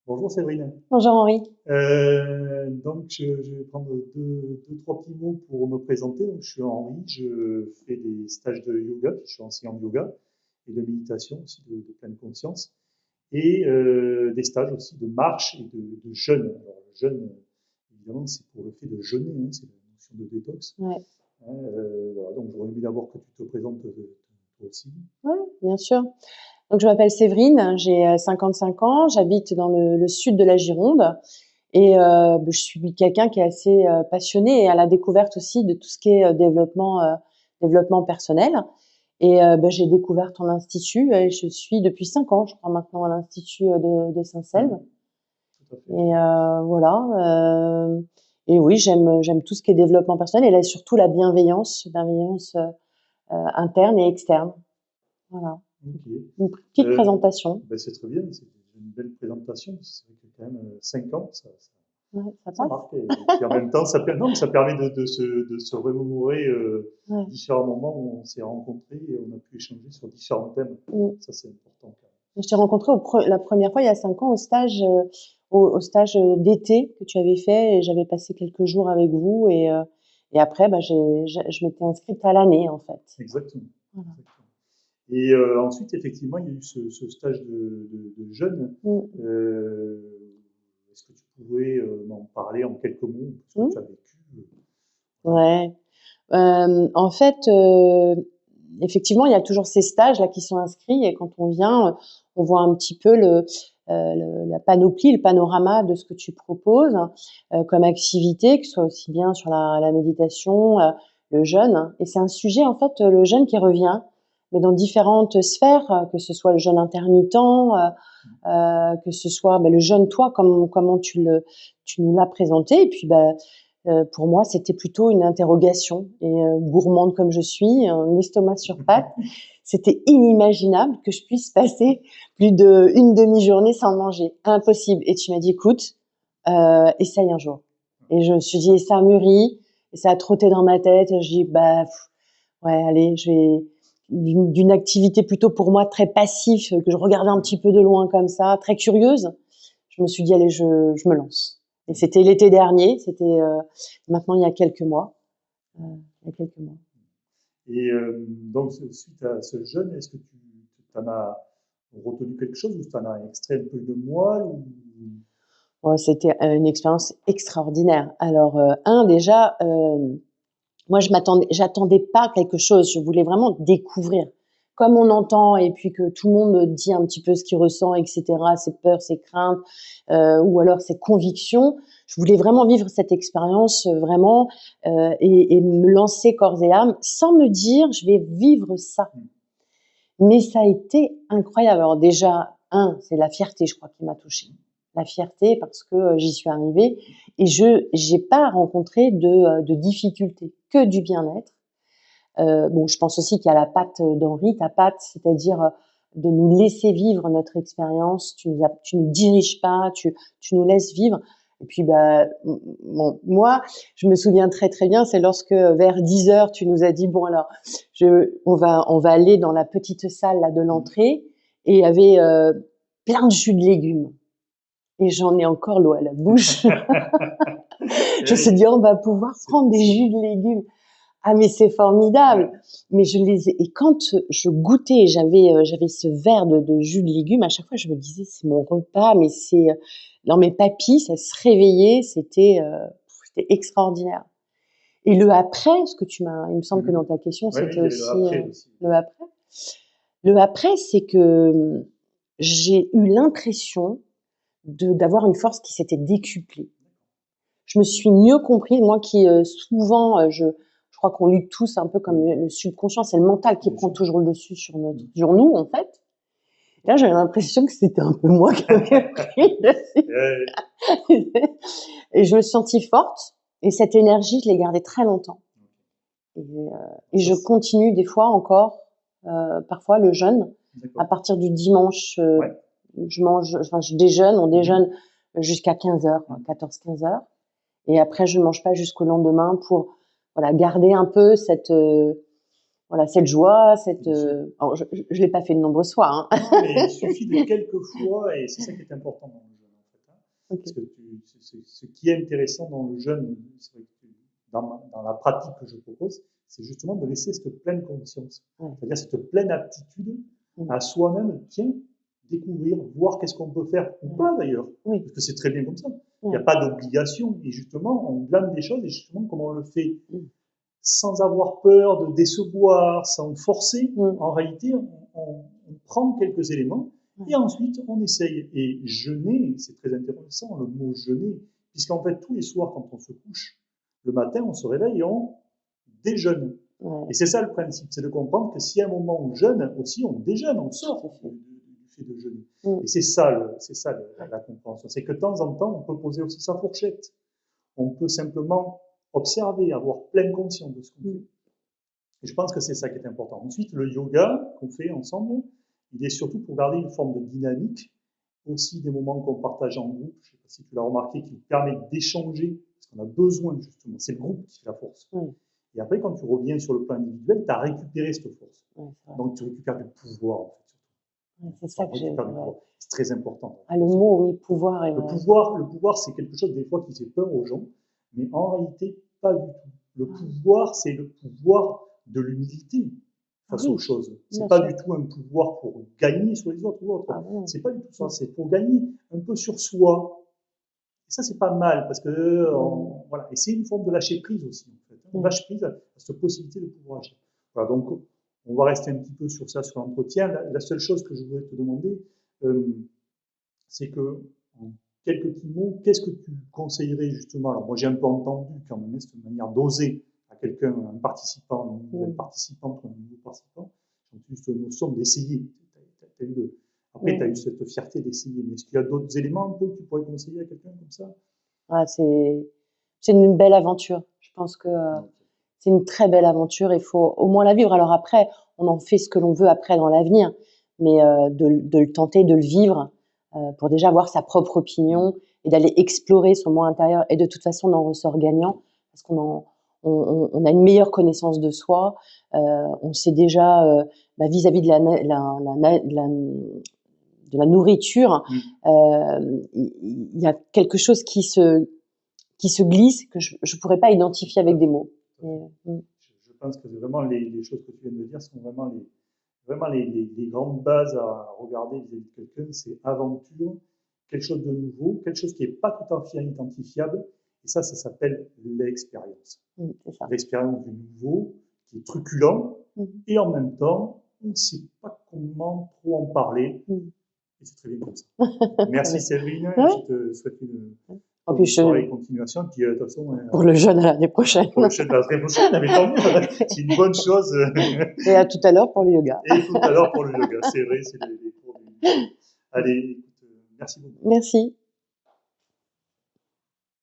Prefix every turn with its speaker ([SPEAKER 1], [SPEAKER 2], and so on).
[SPEAKER 1] Bonjour Séverine.
[SPEAKER 2] Bonjour Henri.
[SPEAKER 1] Donc je vais prendre trois petits mots pour me présenter. Donc, je suis Henri, je fais des stages de yoga, je suis enseignant de yoga et de méditation aussi de pleine conscience, et des stages aussi de marche et de jeûne. Alors le jeûne, évidemment, c'est pour le fait de jeûner, hein, c'est la notion de détox.
[SPEAKER 2] Ouais,
[SPEAKER 1] Hein, voilà, donc j'aurais aimé d'abord que tu te présentes toi aussi.
[SPEAKER 2] ouais, bien sûr. Donc je m'appelle Séverine, j'ai 55 ans, j'habite dans le sud de la Gironde et je suis quelqu'un qui est assez passionné et à la découverte aussi de tout ce qui est développement personnel. Et j'ai découvert ton institut et je suis depuis 5 ans, je crois maintenant, à l'institut de Saint-Selve.
[SPEAKER 1] Mhm, tout à fait.
[SPEAKER 2] Et voilà. Et oui, j'aime tout ce qui est développement personnel et là surtout la bienveillance interne et externe. Voilà.
[SPEAKER 1] Ok.
[SPEAKER 2] Une petite
[SPEAKER 1] Euh,
[SPEAKER 2] présentation.
[SPEAKER 1] ben, c'est très bien, c'est une belle présentation, parce que c'est vrai que quand même 5 ans,
[SPEAKER 2] Ouais, ça
[SPEAKER 1] ça
[SPEAKER 2] passe.
[SPEAKER 1] marque. Et puis en même temps, non, mais ça permet de se remémorer
[SPEAKER 2] Ouais.
[SPEAKER 1] différents moments où on s'est rencontrés et on a pu échanger sur différents thèmes.
[SPEAKER 2] Mm.
[SPEAKER 1] Ça, c'est important quand
[SPEAKER 2] Je t'ai rencontré la première fois il y a 5 ans au stage, au stage d'été que tu avais fait et j'avais passé quelques jours avec vous et après, je m'étais inscrite à l'année en fait.
[SPEAKER 1] même. Exactement.
[SPEAKER 2] Voilà.
[SPEAKER 1] Exactement. Et ensuite, effectivement, il y a eu ce stage de jeûne.
[SPEAKER 2] Mm.
[SPEAKER 1] Euh, Est-ce que tu pouvais m'en parler en quelques mots, ce que
[SPEAKER 2] Mm.
[SPEAKER 1] tu as vécu voilà.
[SPEAKER 2] Ouais. En fait, effectivement, il y a toujours ces stages là qui sont inscrits et quand on vient, on voit un petit peu la panoplie, le panorama de ce que tu proposes comme activité, que ce soit aussi bien sur la méditation, le jeûne. Et c'est un sujet en fait, le jeûne qui revient, mais dans différentes sphères, que ce soit le jeûne intermittent, que ce soit le jeûne toi, comment tu nous l'as présenté, et puis pour moi, c'était plutôt une interrogation. Et gourmande comme je suis, un estomac sur pattes, c'était inimaginable que je puisse passer plus d'une demi-journée sans manger. Impossible. Et tu m'as dit, écoute, essaye un jour. Et je me suis dit, et ça a mûri, et ça a trotté dans ma tête. Et je dis, ouais, allez, je vais d'une activité plutôt pour moi très passif, que je regardais un petit peu de loin comme ça, très curieuse. Je me suis dit, allez, je me lance. Et c'était l'été dernier, c'était maintenant il y a quelques mois. Euh, il y a quelques mois.
[SPEAKER 1] Et donc, suite à ce jeûne, est-ce que tu en as retenu quelque chose ou tu en as extrait un peu de moelle ou...
[SPEAKER 2] Ouais, c'était une expérience extraordinaire. Alors, déjà, moi, j'attendais pas quelque chose. Je voulais vraiment découvrir. Comme on entend et puis que tout le monde dit un petit peu ce qu'il ressent, etc., ses peurs, ses craintes, ou alors ses convictions. Je voulais vraiment vivre cette expérience vraiment et me lancer corps et âme sans me dire je vais vivre ça. Mais ça a été incroyable. Alors déjà, c'est la fierté, je crois, qui m'a touchée. La fierté parce que j'y suis arrivée et je j'ai pas rencontré de difficultés, que du bien-être. Bon, je pense aussi qu'il y a la patte d'Henri, ta patte, c'est-à-dire de nous laisser vivre notre expérience. Tu nous diriges pas, tu nous laisses vivre. Et puis, bon, moi, je me souviens très très bien, c'est lorsque vers 10 heures, tu nous as dit bon alors, on va aller dans la petite salle là de l'entrée et il y avait plein de jus de légumes. Et j'en ai encore l'eau à la bouche. Je me suis dit on va pouvoir prendre des jus de légumes. Ah mais c'est formidable.
[SPEAKER 1] Ouais.
[SPEAKER 2] Mais et quand je goûtais, j'avais ce verre de jus de légumes. À chaque fois, je me disais c'est mon repas, mais c'est dans mes papilles, ça se réveillait, c'était extraordinaire. Et le après, ce que il me semble que dans ta question,
[SPEAKER 1] Ouais, oui,
[SPEAKER 2] c'était
[SPEAKER 1] il y a eu
[SPEAKER 2] aussi
[SPEAKER 1] après aussi.
[SPEAKER 2] le après. Le après, c'est que j'ai eu l'impression d'avoir une force qui s'était décuplée. Je me suis mieux comprise, moi qui souvent, je crois qu'on lutte tous un peu comme le subconscient, c'est le mental qui
[SPEAKER 1] Bien
[SPEAKER 2] prend
[SPEAKER 1] sûr.
[SPEAKER 2] toujours le dessus sur nous en fait. Et là, j'avais l'impression que c'était un peu moi qui avait pris le
[SPEAKER 1] Euh,
[SPEAKER 2] dessus. Et je me suis sentie forte et cette énergie, je l'ai gardée très longtemps. Et
[SPEAKER 1] ça,
[SPEAKER 2] je continue des fois encore, parfois le jeûne. À
[SPEAKER 1] d'accord.
[SPEAKER 2] partir du dimanche,
[SPEAKER 1] Ouais.
[SPEAKER 2] je déjeune, on
[SPEAKER 1] Mhm.
[SPEAKER 2] déjeune jusqu'à 15 heures, 14-15 heures. Et après, je ne mange pas jusqu'au lendemain pour voilà garder un peu cette joie,
[SPEAKER 1] Bien sûr.
[SPEAKER 2] alors je l'ai pas fait de nombreuses fois, hein.
[SPEAKER 1] Non, mais il suffit de quelques fois et c'est ça qui est important dans le jeu.
[SPEAKER 2] Ok.
[SPEAKER 1] Parce que ce qui est intéressant dans le jeûne, c'est vrai que dans la pratique que je propose, c'est justement de laisser cette pleine conscience,
[SPEAKER 2] Ouais.
[SPEAKER 1] c'est-à-dire cette pleine aptitude
[SPEAKER 2] Mm.
[SPEAKER 1] à soi-même, tiens, découvrir, voir qu'est-ce qu'on peut faire, ou pas d'ailleurs,
[SPEAKER 2] Oui.
[SPEAKER 1] parce que c'est très bien comme ça. Il n'y
[SPEAKER 2] Ouais.
[SPEAKER 1] a pas d'obligation, et justement, on blâme des choses, et justement, comme on le fait
[SPEAKER 2] Mm.
[SPEAKER 1] sans avoir peur de décevoir, sans forcer,
[SPEAKER 2] Mm.
[SPEAKER 1] en réalité, on prend quelques éléments,
[SPEAKER 2] Ouais.
[SPEAKER 1] et ensuite, on essaye. Et jeûner, c'est très intéressant, le mot jeûner, puisqu'en fait, tous les soirs, quand on se couche, le matin, on se réveille et on déjeune.
[SPEAKER 2] Ouais.
[SPEAKER 1] Et c'est ça le principe, c'est de comprendre que si à un moment on jeûne, aussi on déjeune, on sort du fait de jeûner.
[SPEAKER 2] Mm.
[SPEAKER 1] Et c'est ça, la compréhension. C'est que de temps en temps, on peut poser aussi sa fourchette. On peut simplement observer, avoir pleine conscience de ce qu'on fait. Et je pense que c'est ça qui est important. Ensuite, le yoga qu'on fait ensemble, il est surtout pour garder une forme de dynamique, aussi des moments qu'on partage en groupe. Je ne sais pas si tu l'as remarqué, qui permet d'échanger, parce qu'on a besoin justement. C'est le groupe qui fait la force.
[SPEAKER 2] Oui.
[SPEAKER 1] Et après, quand tu reviens sur le plan individuel, tu as récupéré cette force.
[SPEAKER 2] Ouais, c'est vrai.
[SPEAKER 1] Donc, tu récupères du pouvoir, en fait.
[SPEAKER 2] Ouais, c'est ça que j'ai. Ouais.
[SPEAKER 1] C'est très important.
[SPEAKER 2] Ah, le mot, oui, pouvoir. Est
[SPEAKER 1] Le
[SPEAKER 2] vrai.
[SPEAKER 1] pouvoir, c'est quelque chose des fois qui fait peur aux gens, mais en réalité, pas du tout. Le pouvoir, c'est le pouvoir de l'humilité face
[SPEAKER 2] Oui,
[SPEAKER 1] aux choses. C'est
[SPEAKER 2] bien
[SPEAKER 1] pas
[SPEAKER 2] sûr.
[SPEAKER 1] du tout un pouvoir pour gagner sur les autres ou autre.
[SPEAKER 2] Ah bon.
[SPEAKER 1] C'est pas du tout ça. C'est pour gagner un peu sur soi. Et ça, c'est pas mal parce que voilà. Et c'est une forme de lâcher prise aussi. En fait. On lâche prise à cette possibilité de pouvoir agir. Voilà, donc, on va rester un petit peu sur ça, sur l'entretien. La seule chose que je voudrais te demander, c'est que, en quelques petits mots, qu'est-ce que tu conseillerais justement? Alors, moi, j'ai un peu entendu quand même cette manière d'oser à quelqu'un, un participant, une nouvelle participante ou un nouveau participant. J'ai entendu cette notion d'essayer. Après, tu as eu cette fierté d'essayer. Mais est-ce qu'il y a d'autres éléments un peu que tu pourrais conseiller à quelqu'un comme ça?
[SPEAKER 2] Ah, c'est une belle aventure. Je pense que c'est une très belle aventure. Il faut au moins la vivre. Alors après, on en fait ce que l'on veut après dans l'avenir, mais de le tenter, de le vivre, pour déjà avoir sa propre opinion et d'aller explorer son moi intérieur. Et de toute façon, on en ressort gagnant parce on a une meilleure connaissance de soi. On sait déjà vis-à-vis de de la nourriture, il y a quelque chose qui se glisse que je ne pourrais pas identifier avec des mots.
[SPEAKER 1] Je pense que vraiment les choses que tu viens de dire sont vraiment les grandes bases à regarder vis-à-vis de quelqu'un. C'est aventure, quelque chose de nouveau, quelque chose qui n'est pas tout à fait identifiable. Et ça s'appelle l'expérience. L'expérience du nouveau, qui est truculent, et en même temps, on ne sait pas comment trop en parler. Et c'est très bien comme ça. Merci Séverine, je te souhaite une bonne soirée et continuation. Puis, de toute façon,
[SPEAKER 2] pour le jeûne à l'année prochaine.
[SPEAKER 1] Pour le jeûne à l'année prochaine, mais tant mieux, c'est une bonne chose.
[SPEAKER 2] Et à tout à l'heure pour le yoga.
[SPEAKER 1] Et tout à l'heure pour le yoga, c'est vrai, c'est les cours du yoga. Allez, écoute, merci beaucoup.
[SPEAKER 2] Merci.